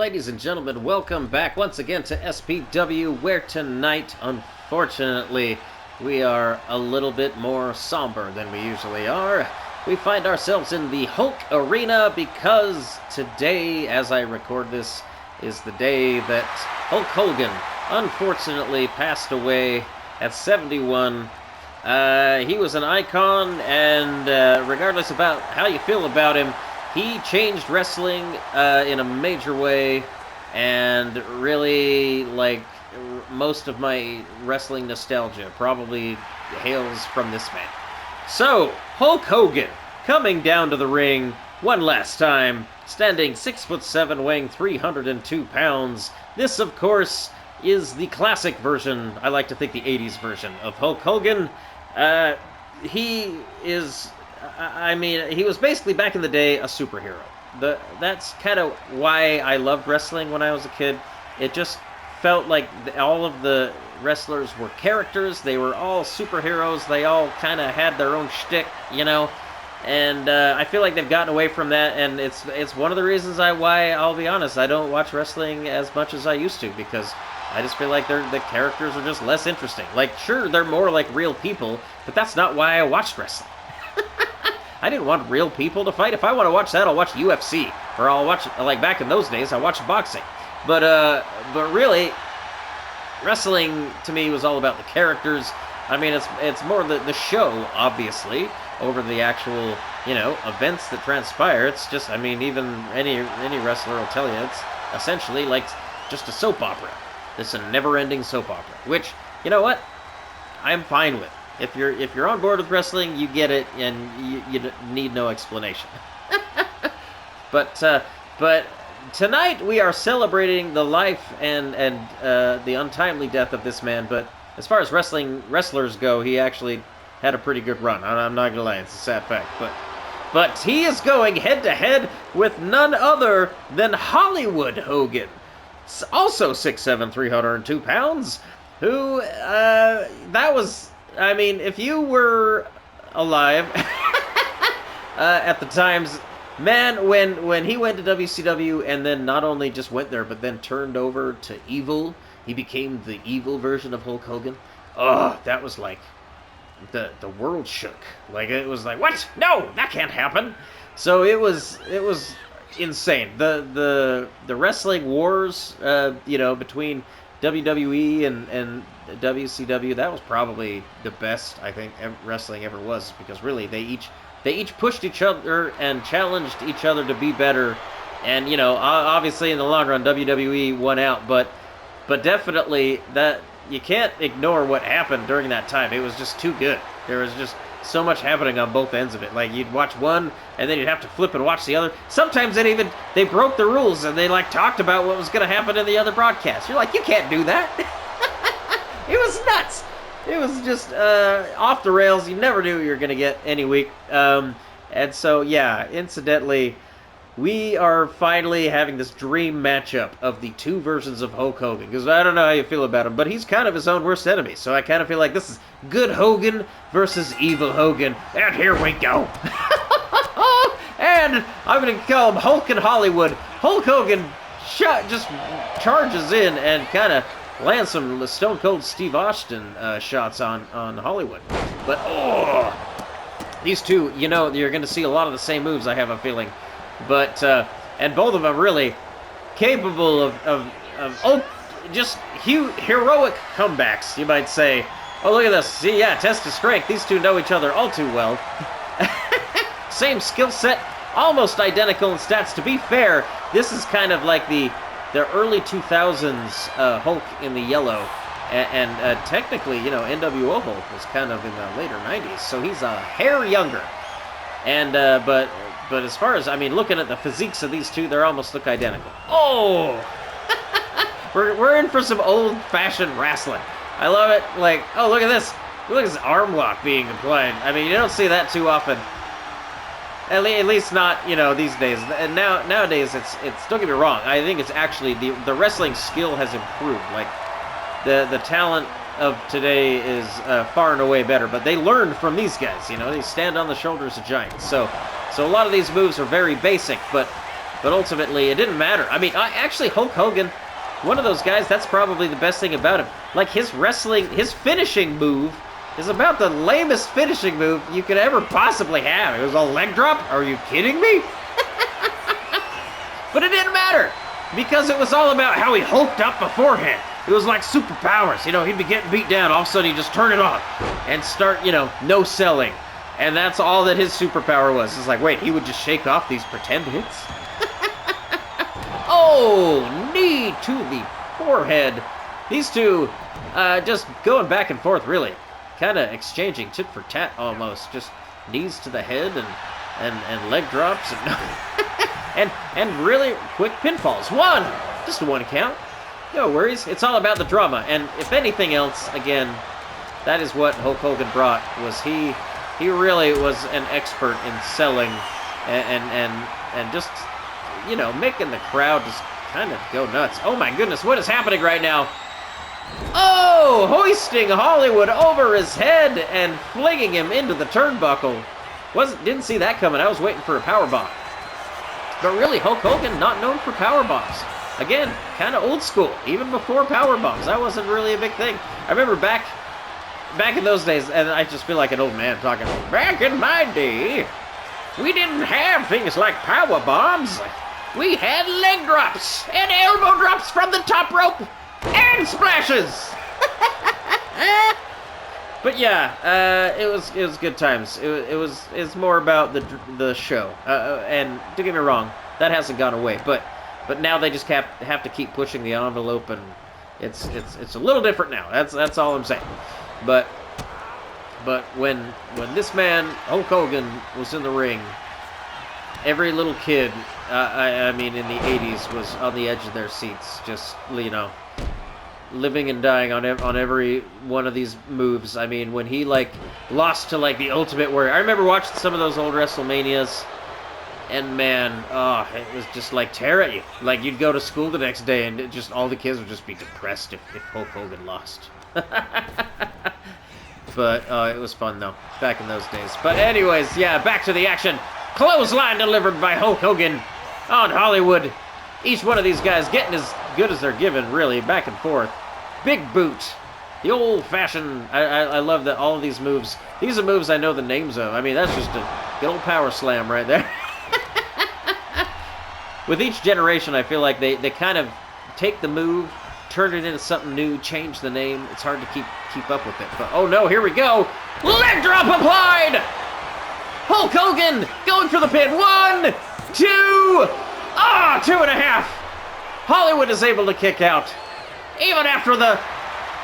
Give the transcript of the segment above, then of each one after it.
ladies and gentlemen, welcome back once again to SPW, where tonight, unfortunately, we are a little bit more somber than we usually are. We find ourselves in the Hulk Arena because today, as I record this, is the day that Hulk Hogan unfortunately passed away at 71. He was an icon, and regardless about how you feel about him, he changed wrestling in a major way, and really, like, most of my wrestling nostalgia probably hails from this man. So, Hulk Hogan, coming down to the ring one last time, standing 6'7", weighing 302 pounds. This, of course, is the classic version, I like to think the 80s version, of Hulk Hogan. He is... I mean, he was basically, back in the day, a superhero. That's kind of why I loved wrestling when I was a kid. It just felt like all of the wrestlers were characters. They were all superheroes. They all kind of had their own shtick, you know? And I feel like they've gotten away from that, and it's one of the reasons why, I'll be honest, I don't watch wrestling as much as I used to, because I just feel like the characters are just less interesting. Like, sure, they're more like real people, but that's not why I watched wrestling. I didn't want real people to fight. If I want to watch that, I'll watch UFC. Or I'll watch, like back in those days, I watched boxing. But really, wrestling to me was all about the characters. I mean, it's more the show, obviously, over the actual, you know, events that transpire. It's just, I mean, even any wrestler will tell you, it's essentially like just a soap opera. It's a never-ending soap opera. Which, you know what? I'm fine with. If you're on board with wrestling, you get it, and you need no explanation. But tonight we are celebrating the life and the untimely death of this man. But as far as wrestlers go, he actually had a pretty good run. I'm not gonna lie, it's a sad fact. But he is going head to head with none other than Hollywood Hogan, also 6'7", 302 pounds. Who that was. I mean, if you were alive at the times, man, when he went to WCW and then not only just went there, but then turned over to evil, he became the evil version of Hulk Hogan. Oh, that was like, the world shook. Like, it was like, what? No, that can't happen. So it was insane. The wrestling wars, you know, between WWE and WCW, that was probably the best, I think, wrestling ever was, because really they each pushed each other and challenged each other to be better. And, you know, obviously in the long run WWE won out, but definitely that you can't ignore what happened during that time. It was just too good. There was just so much happening on both ends of it. Like, you'd watch one, and then you'd have to flip and watch the other. Sometimes they broke the rules, and they, like, talked about what was going to happen in the other broadcast. You're like, you can't do that. It was nuts. It was just off the rails. You never knew what you were going to get any week. And so, yeah, incidentally, we are finally having this dream matchup of the two versions of Hulk Hogan. Because I don't know how you feel about him, but he's kind of his own worst enemy. So I kind of feel like this is good Hogan versus evil Hogan. And here we go. And I'm going to call him Hulk in Hollywood. Hulk Hogan just charges in and kind of lands some Stone Cold Steve Austin shots on Hollywood. But, oh, these two, you know, you're going to see a lot of the same moves, I have a feeling. But, and both of them really capable of just heroic comebacks, you might say. Oh, look at this. See, yeah, test of strength. These two know each other all too well. Same skill set, almost identical in stats. To be fair, this is kind of like the early 2000s Hulk in the yellow. And technically, you know, NWO Hulk was kind of in the later 90s, so he's a hair younger. And, but as far as, I mean, looking at the physiques of these two, they almost look identical. Oh! we're in for some old-fashioned wrestling. I love it. Like, oh, look at this. Look at this arm lock being applied. I mean, you don't see that too often. At least not, you know, these days. And nowadays, it's don't get me wrong, I think it's actually, the wrestling skill has improved. Like, the talent of today is far and away better, but they learned from these guys, you know, they stand on the shoulders of giants. So a lot of these moves are very basic, but But ultimately, it didn't matter. I mean, actually, Hulk Hogan, one of those guys, that's probably the best thing about him. Like, his wrestling, his finishing move is about the lamest finishing move you could ever possibly have. It was a leg drop? Are you kidding me? But it didn't matter, because it was all about how he hulked up beforehand. It was like superpowers. You know, he'd be getting beat down, all of a sudden he'd just turn it on and start, you know, no selling. And that's all that his superpower was. It's like, wait, he would just shake off these pretend hits? Oh, knee to the forehead. These two just going back and forth, really. Kind of exchanging tit for tat almost. Just knees to the head and leg drops and really quick pinfalls. One! Just a one count. No worries. It's all about the drama. And if anything else, again, that is what Hulk Hogan brought. Was he really was an expert in selling and just, you know, making the crowd just kind of go nuts. Oh my goodness, what is happening right now? Oh, hoisting Hollywood over his head and flinging him into the turnbuckle. Didn't see that coming. I was waiting for a powerbomb. But really, Hulk Hogan, not known for powerbombs. Again, kind of old school. Even before powerbombs, that wasn't really a big thing. I remember back in those days, and I just feel like an old man talking. Back in my day, we didn't have things like power bombs. We had leg drops and elbow drops from the top rope and splashes. But yeah, it was good times. It's more about the show. And don't get me wrong, that hasn't gone away. But now they just have to keep pushing the envelope, and it's a little different now. That's all I'm saying. But when this man Hulk Hogan was in the ring, every little kid, I mean, in the '80s, was on the edge of their seats, just, you know, living and dying on every one of these moves. I mean, when he like lost to like the Ultimate Warrior, I remember watching some of those old WrestleManias, and man, oh, it was just like tear at you. Like, you'd go to school the next day, and it just all the kids would just be depressed if Hulk Hogan lost. But it was fun though, back in those days. But anyways, yeah, back to the action. Clothesline delivered by Hulk Hogan on Hollywood. Each one of these guys getting as good as they're given, really, back and forth. Big boot. The old-fashioned, I love that all of these moves. These are moves I know the names of. I mean, that's just a good old power slam right there. With each generation, I feel like they kind of take the move, turn it into something new, change the name. It's hard to keep up with it. But, oh no, here we go. Leg drop applied! Hulk Hogan going for the pin. 1, 2, 2.5. Hollywood is able to kick out, even after the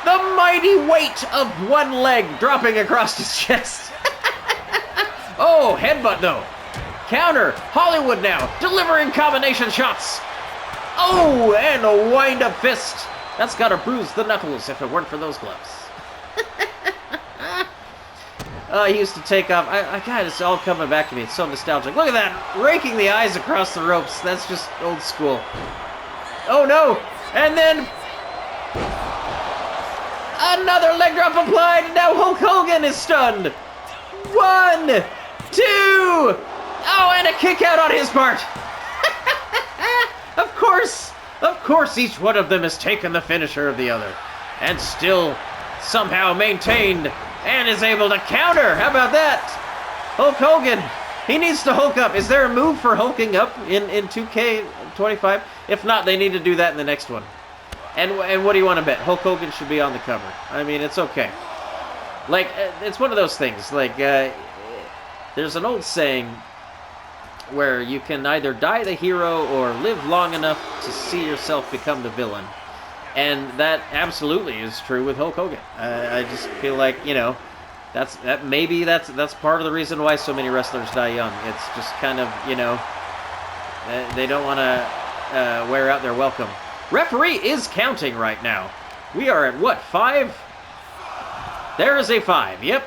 mighty weight of one leg dropping across his chest. Oh, headbutt though. Counter. Hollywood now delivering combination shots. Oh, and a wind-up fist. That's got to bruise the knuckles if it weren't for those gloves. He used to take off. God, it's all coming back to me. It's so nostalgic. Look at that. Raking the eyes across the ropes. That's just old school. Oh, no. And then another leg drop applied. And now Hulk Hogan is stunned. 1, 2. Oh, and a kick out on his part. Of course, each one of them has taken the finisher of the other. And still somehow maintained and is able to counter. How about that? Hulk Hogan. He needs to Hulk up. Is there a move for hulking up in 2K25? If not, they need to do that in the next one. And what do you want to bet? Hulk Hogan should be on the cover. I mean, it's okay. Like, it's one of those things. Like, there's an old saying where you can either die the hero or live long enough to see yourself become the villain. And that absolutely is true with Hulk Hogan. I just feel like, you know, that's part of the reason why so many wrestlers die young. It's just kind of, you know, they don't want to wear out their welcome. Referee is counting right now. We are at what, 5? There is a 5. Yep.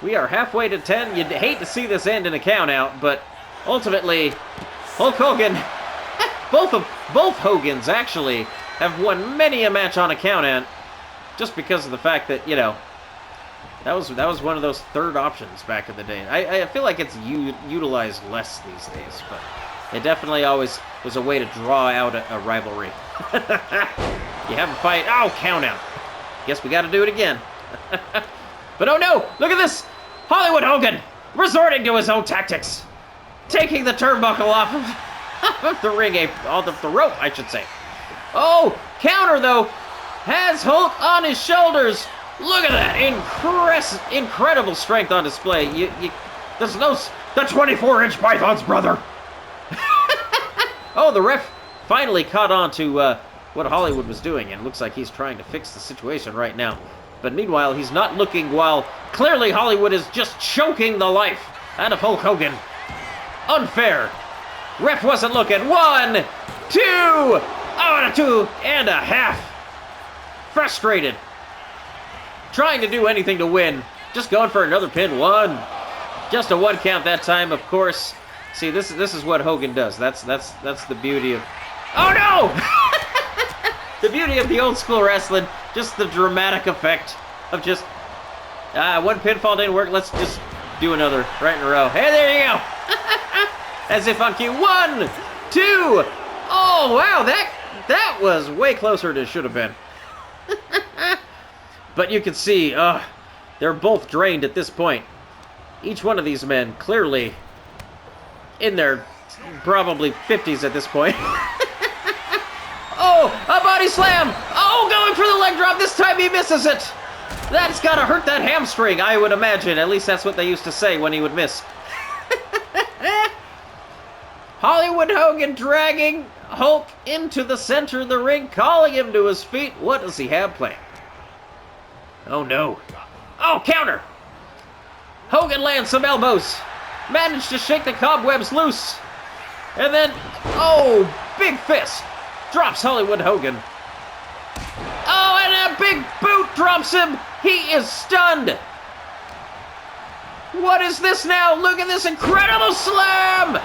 We are halfway to 10. You'd hate to see this end in a count out, but ultimately, Hulk Hogan, both Hogans actually have won many a match on a count out, just because of the fact that, you know, that was one of those third options back in the day. I feel like it's utilized less these days, but It definitely always was a way to draw out a rivalry. You have a fight. Oh, count out. Guess we got to do it again. But oh no, look at this. Hollywood Hogan resorting to his own tactics. Taking the turnbuckle off of the ring, off of the rope, I should say. Oh, counter though. Has Hulk on his shoulders. Look at that. Incredible strength on display. There's no... The 24-inch python's brother. Oh, the ref finally caught on to what Hollywood was doing, and it looks like he's trying to fix the situation right now. But meanwhile, he's not looking while clearly Hollywood is just choking the life out of Hulk Hogan. Unfair. Ref wasn't looking. 1, 2. Oh, and a 2.5. Frustrated. Trying to do anything to win. Just going for another pin. 1. Just a 1 count that time, of course. See, this is what Hogan does. That's the beauty of... Oh, no! The beauty of the old school wrestling. Just the dramatic effect of just... 1 pinfall didn't work. Let's just do another right in a row. Hey, there you go! As if on cue. 1, 2. Oh, wow, that was way closer than it should have been. But you can see, they're both drained at this point. Each one of these men clearly in their probably 50s at this point. Oh, a body slam! Oh, going for the leg drop. This time he misses it. That's got to hurt that hamstring, I would imagine. At least that's what they used to say when he would miss. Hollywood Hogan dragging Hulk into the center of the ring, calling him to his feet. What does he have planned? Oh, no. Oh, counter! Hogan lands some elbows. Managed to shake the cobwebs loose. And then, oh, big fist. Drops Hollywood Hogan. Oh, and a big boot drops him. He is stunned. What is this now? Look at this incredible slam.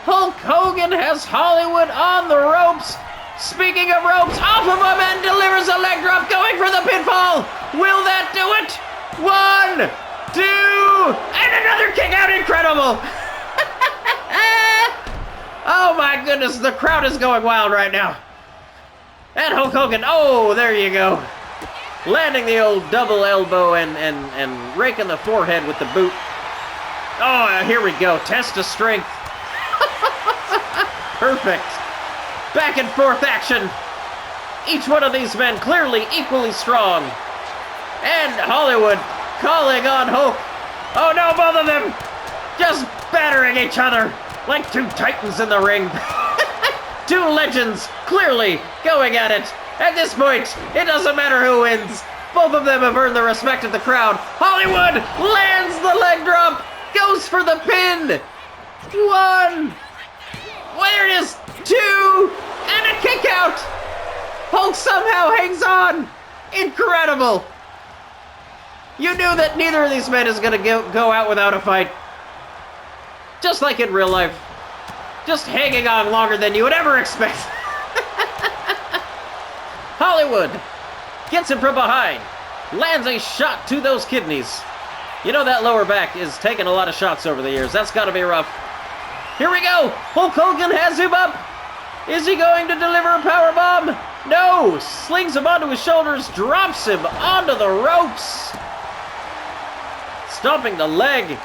Hulk Hogan has Hollywood on the ropes. Speaking of ropes, off of him and delivers a leg drop, going for the pinfall. Will that do it? 1, 2, and another kick out. Incredible. Oh my goodness, the crowd is going wild right now. And Hulk Hogan, oh, there you go. Landing the old double elbow and raking the forehead with the boot. Oh, here we go. Test of strength. Perfect. Back and forth action. Each one of these men clearly equally strong. And Hollywood calling on Hulk. Oh no, both of them just battering each other like 2 titans in the ring. 2 legends clearly going at it. At this point, it doesn't matter who wins. Both of them have earned the respect of the crowd. Hollywood lands the leg drop. Goes for the pin. 1. There it is. 2. And a kick out. Hulk somehow hangs on. Incredible. You knew that neither of these men is going to go out without a fight. Just like in real life. Just hanging on longer than you would ever expect. Hollywood gets him from behind. Lands a shot to those kidneys. You know that lower back is taking a lot of shots over the years. That's got to be rough. Here we go. Hulk Hogan has him up. Is he going to deliver a powerbomb? No. Slings him onto his shoulders. Drops him onto the ropes. Stomping the leg.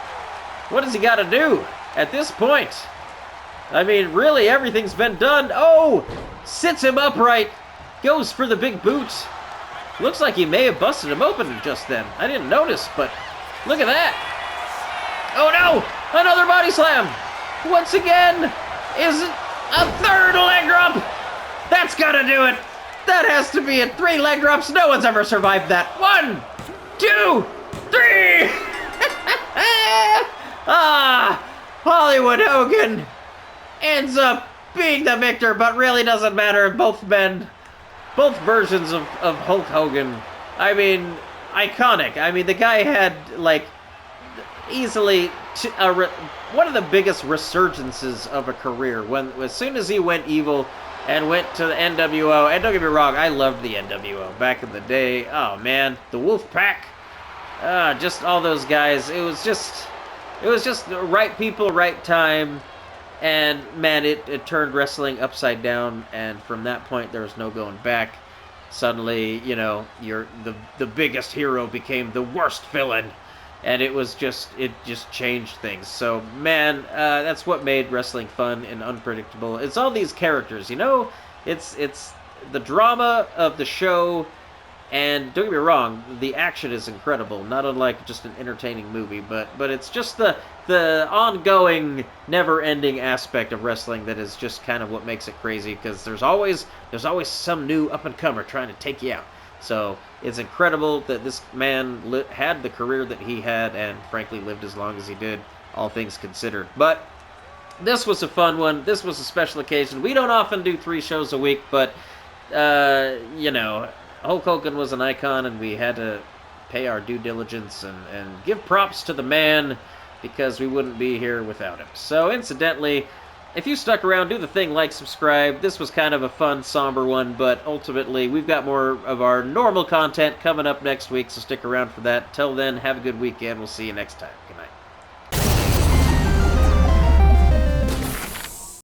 What does he got to do at this point? I mean, really, everything's been done. Oh, sits him upright. Goes for the big boot. Looks like he may have busted him open just then. I didn't notice, but look at that. Oh, no. Another body slam. Once again, is it a 3rd leg drop? That's got to do it. That has to be it. 3 leg drops. No one's ever survived that. 1, 2, 3. Hollywood Hogan ends up being the victor, but really doesn't matter. Both men, both versions of Hulk Hogan. I mean, iconic. I mean, the guy had, like, easily one of the biggest resurgences of a career. As soon as he went evil and went to the NWO, and don't get me wrong, I loved the NWO back in the day. Oh, man. The Wolf Pack. Just all those guys. It was just the right people, right time. And man, it turned wrestling upside down, and from that point there was no going back. Suddenly, you know, the biggest hero became the worst villain, and it just changed things. So man, that's what made wrestling fun and unpredictable. It's all these characters, you know. It's the drama of the show. And don't get me wrong, the action is incredible, not unlike just an entertaining movie, but it's just the ongoing, never-ending aspect of wrestling that is just kind of what makes it crazy, because there's always some new up-and-comer trying to take you out. So it's incredible that this man had the career that he had, and frankly lived as long as he did, all things considered. But this was a fun one. This was a special occasion. We don't often do 3 shows a week, but, you know, Hulk Hogan was an icon, and we had to pay our due diligence and give props to the man, because we wouldn't be here without him. So, incidentally, if you stuck around, do the thing, like, subscribe. This was kind of a fun, somber one, but ultimately, we've got more of our normal content coming up next week, so stick around for that. Till then, have a good weekend. We'll see you next time. Good night.